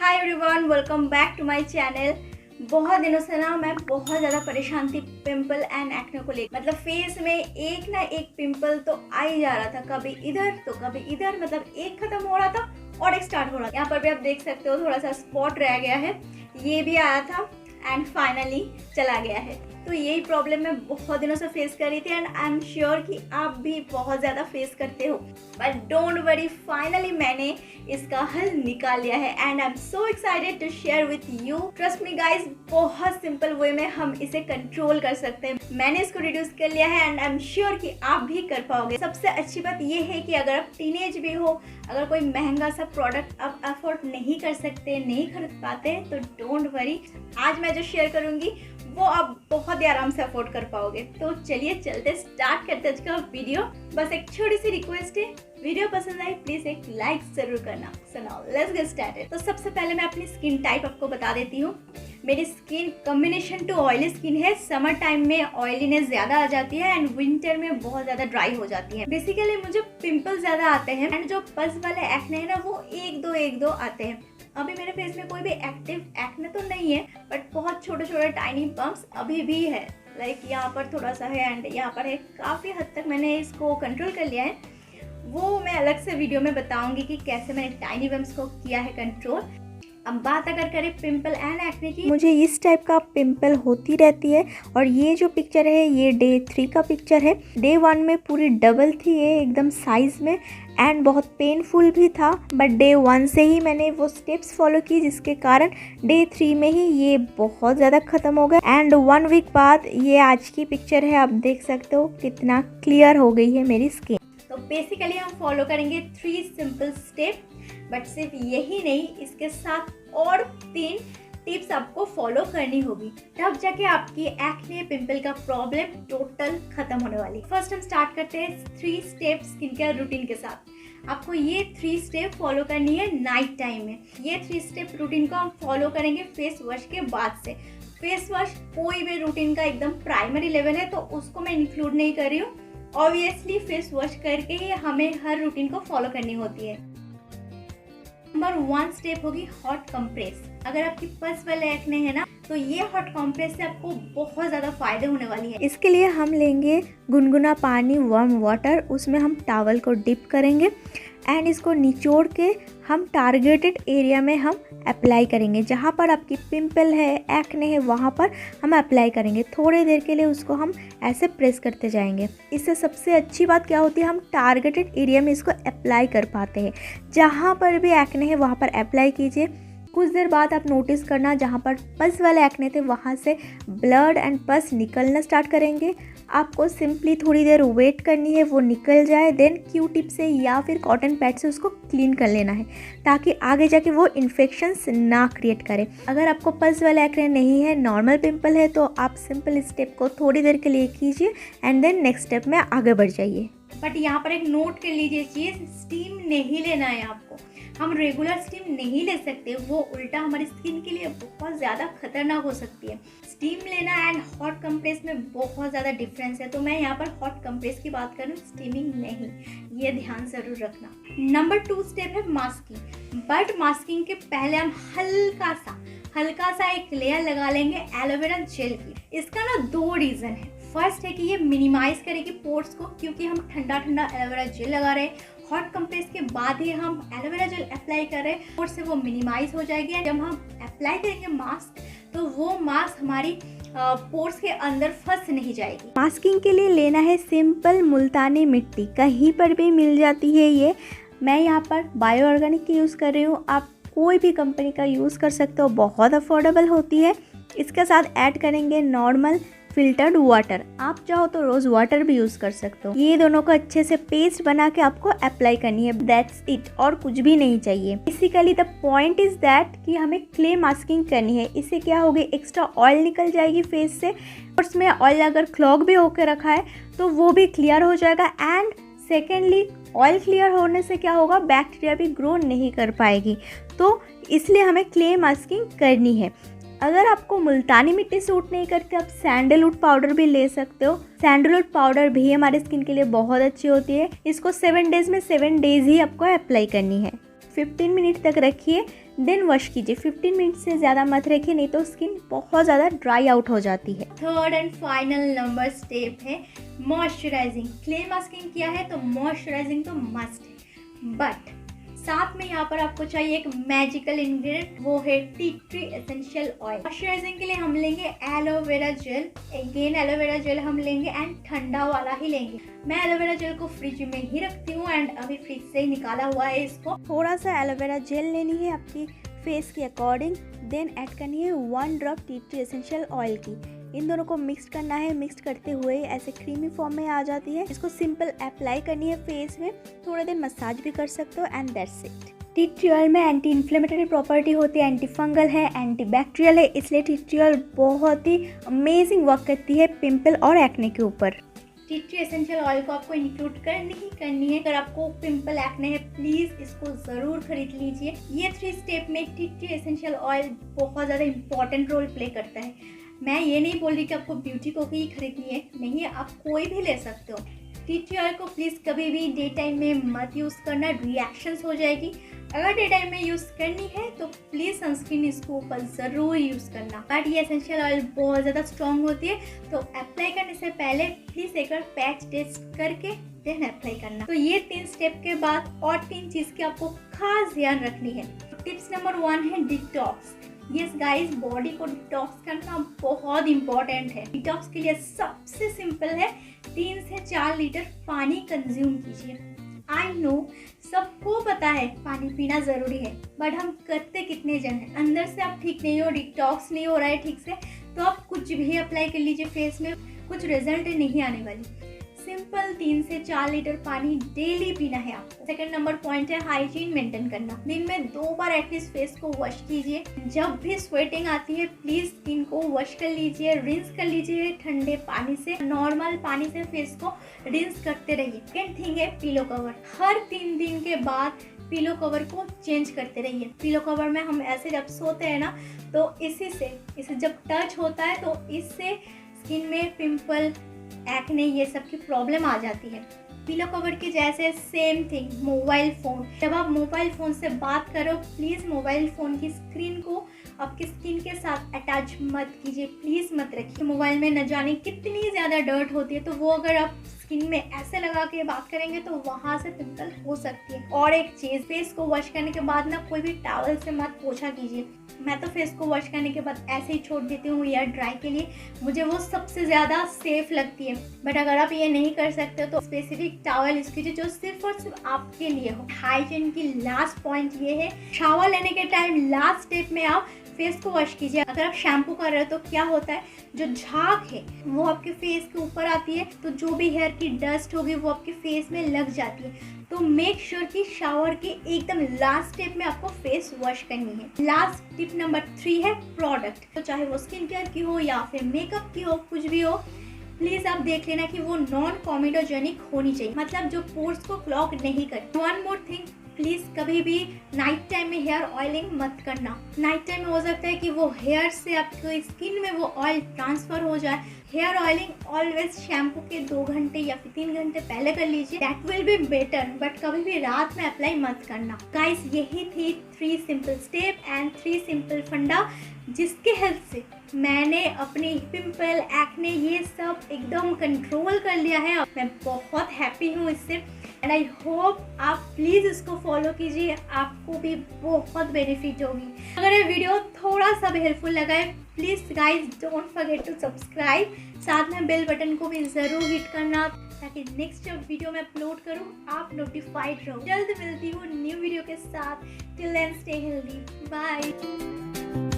Hi everyone, welcome back to my channel. बहुत दिनों से ना मैं बहुत ज़्यादा परेशान थी पिंपल एंड एक्ने को लेकर। मतलब फेस में एक ना एक पिंपल तो आ ही जा रहा था, कभी इधर तो कभी इधर। मतलब एक खत्म हो रहा था और एक स्टार्ट हो रहा था। यहाँ पर भी आप देख सकते हो थोड़ा सा स्पॉट रह गया है, ये भी आया था एंड फाइनली चला गया है। तो यही प्रॉब्लम मैं बहुत दिनों से फेस कर रही थी एंड आई एम श्योर कि आप भी बहुत ज़्यादा फेस करते हो। बट डोंट वरी, फाइनली मैंने इसका हल निकाल लिया है and I am so excited to share with you. Trust me guys, बहुत सिंपल वे में हम इसे कंट्रोल कर सकते हैं। मैंने इसको रिड्यूस कर लिया है एंड आई एम श्योर कि आप भी कर पाओगे। सबसे अच्छी बात यह है कि अगर आप टीनेज भी हो, अगर कोई महंगा सा प्रोडक्ट आप अफोर्ड नहीं कर सकते, नहीं खरीद पाते, तो डोंट वरी, आज मैं जो शेयर करूंगी वो आप बहुत ही आराम से अफोर्ड कर पाओगे। तो चलिए चलते स्टार्ट करते आज का वीडियो। बस एक छोटी सी रिक्वेस्ट है, वीडियो पसंद आई प्लीज एक लाइक जरूर करना। So now let's get started. तो सबसे पहले मैं अपनी स्किन टाइप आपको बता देती हूँ। मेरी skin combination to oily skin है। समर टाइम में ऑयलीनेस ज्यादा आ जाती है एंड विंटर में बहुत ज्यादा ड्राई हो जाती है। बेसिकली मुझे पिंपल ज्यादा आते हैं एंड जो पस वाले एक्ने है ना, वो एक दो आते हैं। अभी मेरे फेस में कोई भी एक्टिव एक्ने तो नहीं है, बट बहुत छोटे छोटे टाइनी बम्प्स अभी भी है। लाइक यहाँ पर थोड़ा सा है एंड यहाँ पर है। काफ़ी हद तक मैंने इसको कंट्रोल कर लिया है, वो मैं अलग से वीडियो में बताऊंगी कि कैसे मैंने टाइनी बम्प्स को किया है कंट्रोल। अब बात अगर करें पिंपल एंड एक्ने की, मुझे इस टाइप का पिंपल होती रहती है और ये जो पिक्चर है ये डे 3 का पिक्चर है। डे 1 में पूरी डबल थी ये एकदम साइज में एंड बहुत पेनफुल भी था, बट डे 1 से ही मैंने वो स्टेप्स फॉलो की जिसके कारण डे 3 में ही ये बहुत ज़्यादा ख़त्म हो गया एंड 1 वीक बाद ये आज की पिक्चर है। आप देख सकते हो कितना क्लियर हो गई है मेरी स्किन। तो बेसिकली हम फॉलो करेंगे 3 सिंपल स्टेप, बट सिर्फ यही नहीं, इसके साथ और 3 टिप्स आपको फॉलो करनी होगी, तब जाके आपकी एक्ने पिंपल का प्रॉब्लम टोटल खत्म होने वाली। फर्स्ट हम स्टार्ट करते हैं 3 स्टेप स्किन केयर रूटीन के साथ। आपको ये 3 स्टेप फॉलो करनी है नाइट टाइम में। ये 3 स्टेप रूटीन को हम फॉलो करेंगे फेस वॉश के बाद से। फेस वॉश कोई भी रूटीन का एकदम प्राइमरी लेवल है, तो उसको मैं इंक्लूड नहीं कर रही हूँ। ऑब्वियसली फेस वॉश करके ही हमें हर रूटीन को फॉलो करनी होती है। नंबर 1 स्टेप होगी हॉट कंप्रेस। अगर आपकी पस वाले एक्ने है ना, तो ये हॉट कंप्रेस से आपको बहुत ज़्यादा फायदे होने वाली है। इसके लिए हम लेंगे गुनगुना पानी, वार्म वाटर, उसमें हम टॉवल को डिप करेंगे एंड इसको निचोड़ के हम टारगेटेड एरिया में हम अप्लाई करेंगे। जहाँ पर आपकी पिंपल है, एक्ने है, वहाँ पर हम अप्लाई करेंगे। थोड़ी देर के लिए उसको हम ऐसे प्रेस करते जाएंगे। इससे सबसे अच्छी बात क्या होती है, हम टारगेटेड एरिया में इसको अप्लाई कर पाते हैं। जहाँ पर भी एक्ने है वहाँ पर अप्लाई कीजिए। कुछ देर बाद आप नोटिस करना, जहाँ पर पस वाले एक्ने थे वहाँ से ब्लड एंड पस निकलना स्टार्ट करेंगे। आपको सिंपली थोड़ी देर वेट करनी है, वो निकल जाए, देन क्यू टिप से या फिर कॉटन पैड से उसको क्लीन कर लेना है, ताकि आगे जाके वो इन्फेक्शंस ना क्रिएट करे। अगर आपको पस वाला एक्ने नहीं है, नॉर्मल पिंपल है, तो आप सिंपल स्टेप को थोड़ी देर के लिए कीजिए एंड देन नेक्स्ट स्टेप में आगे बढ़ जाइए। बट यहाँ पर एक नोट कर लीजिए चीज़, स्टीम नहीं लेना है आपको। हम रेगुलर स्टीम नहीं ले सकते, वो उल्टा हमारी स्किन के लिए बहुत ज़्यादा खतरनाक हो सकती है। स्टीम लेना एंड हॉट कंप्रेस में बहुत ज़्यादा डिफरेंस है, तो मैं यहाँ पर हॉट कंप्रेस की बात करूँ, स्टीमिंग नहीं। ये ध्यान ज़रूर रखना। नंबर 2 स्टेप है मास्किंग। बट मास्किंग के पहले हम हल्का सा एक लेयर लगा लेंगे एलोवेरा जेल की। इसका ना 2 रीज़न है। फर्स्ट है कि ये मिनिमाइज करेगी पोर्स को, क्योंकि हम ठंडा एलोवेरा जेल लगा रहे हैं। हॉट कंप्रेस के बाद ही हम एलोवेरा जेल अप्लाई कर रहे हैं, पोर्स से वो मिनिमाइज हो जाएगी। जब हम अप्लाई करेंगे मास्क, तो वो मास्क हमारी पोर्स के अंदर फंस नहीं जाएगी। मास्किंग के लिए लेना है सिंपल मुल्तानी मिट्टी, कहीं पर भी मिल जाती है ये। मैं यहाँ पर बायो ऑर्गेनिक की यूज़ कर रही हूँ, आप कोई भी कंपनी का यूज़ कर सकते हो, बहुत अफोर्डेबल होती है। इसके साथ ऐड करेंगे नॉर्मल फिल्टर्ड वाटर, आप चाहो तो रोज वाटर भी यूज कर सकते हो। ये दोनों को अच्छे से पेस्ट बना के आपको अप्लाई करनी है, दैट्स इट, और कुछ भी नहीं चाहिए। Basically the point is that कि हमें क्ले मास्किंग करनी है। इससे क्या होगी, एक्स्ट्रा ऑयल निकल जाएगी फेस से, और उसमें ऑयल अगर क्लॉग भी होकर रखा है तो वो भी क्लियर हो जाएगा। एंड सेकेंडली, ऑयल क्लियर होने से क्या होगा, बैक्टीरिया भी ग्रो नहीं कर पाएगी। तो इसलिए हमें क्ले मास्किंग करनी है। अगर आपको मुल्तानी मिट्टी सूट नहीं करती, आप सैंडलवुड पाउडर भी ले सकते हो। सैंडलवुड पाउडर भी हमारे स्किन के लिए बहुत अच्छी होती है। इसको 7 डेज में 7 डेज ही आपको अप्लाई करनी है। 15 मिनट तक रखिए, देन वॉश कीजिए। 15 मिनट से ज़्यादा मत रखिए, नहीं तो स्किन बहुत ज़्यादा ड्राई आउट हो जाती है। Third and final number step है मॉइस्चराइजिंग। क्ले मास्किंग किया है तो मॉइस्चराइजिंग तो मस्ट है, बट साथ में यहाँ पर आपको चाहिए एक मैजिकल इंग्रेडिएंट, वो है tea tree essential oil. Moisturising के लिए हम लेंगे aloe vera gel. Again aloe vera gel हम लेंगे एंड ठंडा वाला ही लेंगे। मैं एलोवेरा जेल को फ्रिज में ही रखती हूँ एंड अभी फ्रिज से ही निकाला हुआ है इसको। थोड़ा सा एलोवेरा जेल लेनी है आपकी फेस के अकॉर्डिंग, देन ऐड करनी है 1 drop tea tree essential oil की। इन दोनों को मिक्स करना है। मिक्स करते हुए ऐसे क्रीमी फॉर्म में आ जाती है। इसको सिंपल अप्लाई करनी है फेस में, थोड़ा देर मसाज भी कर सकते हो and that's it. Tea tree oil में एंटी इन्फ्लेमेटरी प्रॉपर्टी होती है, एंटी फंगल है, एंटी बैक्टीरियल है, इसलिए टी ट्री ऑयल बहुत ही अमेजिंग वर्क करती है पिंपल और एक्ने के ऊपर। टी ट्री एसेंशियल ऑयल को आपको इंक्लूड करनी है। अगर आपको पिंपल एक्ने है प्लीज़ इसको ज़रूर खरीद लीजिए। ये 3 स्टेप में टी ट्री एसेंशियल ऑयल बहुत ज़्यादा इंपॉर्टेंट रोल प्ले करता है। मैं ये नहीं बोल रही कि आपको ब्यूटी को ही खरीदनी है, नहीं, आप कोई भी ले सकते हो। टी ट्री ऑयल को प्लीज़ कभी भी डे टाइम में मत यूज़ करना, रिएक्शंस हो जाएगी। अगर डे टाइम में यूज़ करनी है तो प्लीज़ सनस्क्रीन इसको ऊपर ज़रूर यूज़ करना। बट ये एसेंशियल ऑयल बहुत ज़्यादा स्ट्रॉन्ग होती है, तो अप्लाई करने से पहले प्लीज़ एक बार पैच टेस्ट करके देन अप्लाई करना। तो ये 3 स्टेप के बाद और 3 चीज़ की आपको खास ध्यान रखनी है। टिप्स नंबर 1 है डिटॉक्स। यस गाइस, बॉडी को डिटॉक्स करना बहुत इंपॉर्टेंट है। डिटॉक्स के लिए सबसे सिंपल है 3 से 4 लीटर पानी कंज्यूम कीजिए। आई नो सबको पता है पानी पीना ज़रूरी है, बट हम करते कितने जन हैं। अंदर से आप ठीक नहीं हो, डिटॉक्स नहीं हो रहा है ठीक से, तो आप कुछ भी अप्लाई कर लीजिए फेस में, कुछ रिजल्ट नहीं आने वाली। सिंपल 3 से 4 लीटर पानी डेली पीना है आपको। सेकंड नंबर पॉइंट है हाइजीन मेंटेन करना। दिन में 2 बार एटलीस्ट फेस को वॉश कीजिए। जब भी स्वेटिंग आती है प्लीज स्किन को वॉश कर लीजिए, रिंस कर लीजिए ठंडे पानी से। नॉर्मल पानी से फेस को रिंस करते रहिए। सेकंड थिंग है पिलो कवर। हर 3 दिन के बाद पिलो कवर को चेंज करते रहिए। पिलो कवर में हम ऐसे जब सोते हैं ना, तो इसे जब टच होता है तो इससे स्किन में पिंपल, एक्ने, ये सब की प्रॉब्लम आ जाती है। पिलो कवर की जैसे सेम थिंग मोबाइल फ़ोन। जब आप मोबाइल फ़ोन से बात करो प्लीज़ मोबाइल फ़ोन की स्क्रीन को आपकी स्किन के साथ अटैच मत कीजिए, प्लीज़ मत रखिए। मोबाइल में न जाने कितनी ज़्यादा डर्ट होती है, तो वो अगर आप स्किन में ऐसे लगा के बात करेंगे तो वहाँ से पिंपल हो सकती है। और एक चीज़, फेस को वॉश करने के बाद ना कोई भी टॉवल से मत पोंछा कीजिए। मैं तो फेस को वॉश करने के बाद ऐसे ही छोड़ देती हूँ एयर ड्राई के लिए, मुझे वो सबसे ज़्यादा सेफ लगती है। बट अगर आप ये नहीं कर सकते तो स्पेसिफिक टॉवल यूज़ कीजिए जो सिर्फ और सिर्फ आपके लिए हो। हाइजीन की लास्ट पॉइंट ये है, शावर लेने के टाइम लास्ट स्टेप में आप फेस को वॉश कीजिए। अगर आप शैम्पू कर रहे हो तो क्या होता है, जो झाग है वो आपके फेस के ऊपर आती है, तो जो भी हेयर की डस्ट होगी वो आपके फेस में लग जाती है। तो मेक श्योर कि शावर के एकदम लास्ट स्टेप में आपको फेस वॉश करनी है। लास्ट टिप नंबर 3 है प्रोडक्ट। तो चाहे वो स्किन केयर की हो या फिर मेकअप की हो, कुछ भी हो, प्लीज आप देख लेना कि वो नॉन कॉमेडोजेनिक होनी चाहिए, मतलब जो पोर्स को क्लॉग नहीं करती। वन मोर थिंग, प्लीज़ कभी भी नाइट टाइम में हेयर ऑयलिंग मत करना। नाइट टाइम में हो सकता है कि वो हेयर से आपकी स्किन में वो ऑयल ट्रांसफर हो जाए। हेयर ऑयलिंग ऑलवेज शैम्पू के 2 घंटे या फिर 3 घंटे पहले कर लीजिए, that will be better, but कभी भी रात में अप्लाई मत करना। गाइस, यही थी 3 सिंपल स्टेप एंड 3 सिंपल फंडा जिसके हेल्प से मैंने अपनी पिंपल, एक्ने ये सब एकदम कंट्रोल कर लिया है। मैं बहुत हैप्पी हूँ इससे एंड आई होप आप प्लीज़ इसको फॉलो कीजिए, आपको भी बहुत बेनिफिट होगी। अगर ये वीडियो थोड़ा सा भी हेल्पफुल लगा है please guys don't forget to subscribe, साथ में बेल बटन को भी ज़रूर हिट करना ताकि नेक्स्ट जब वीडियो मैं अपलोड करूँ आप नोटिफाइड रहो। जल्द मिलती हूँ न्यू वीडियो के साथ। Till then stay healthy, bye.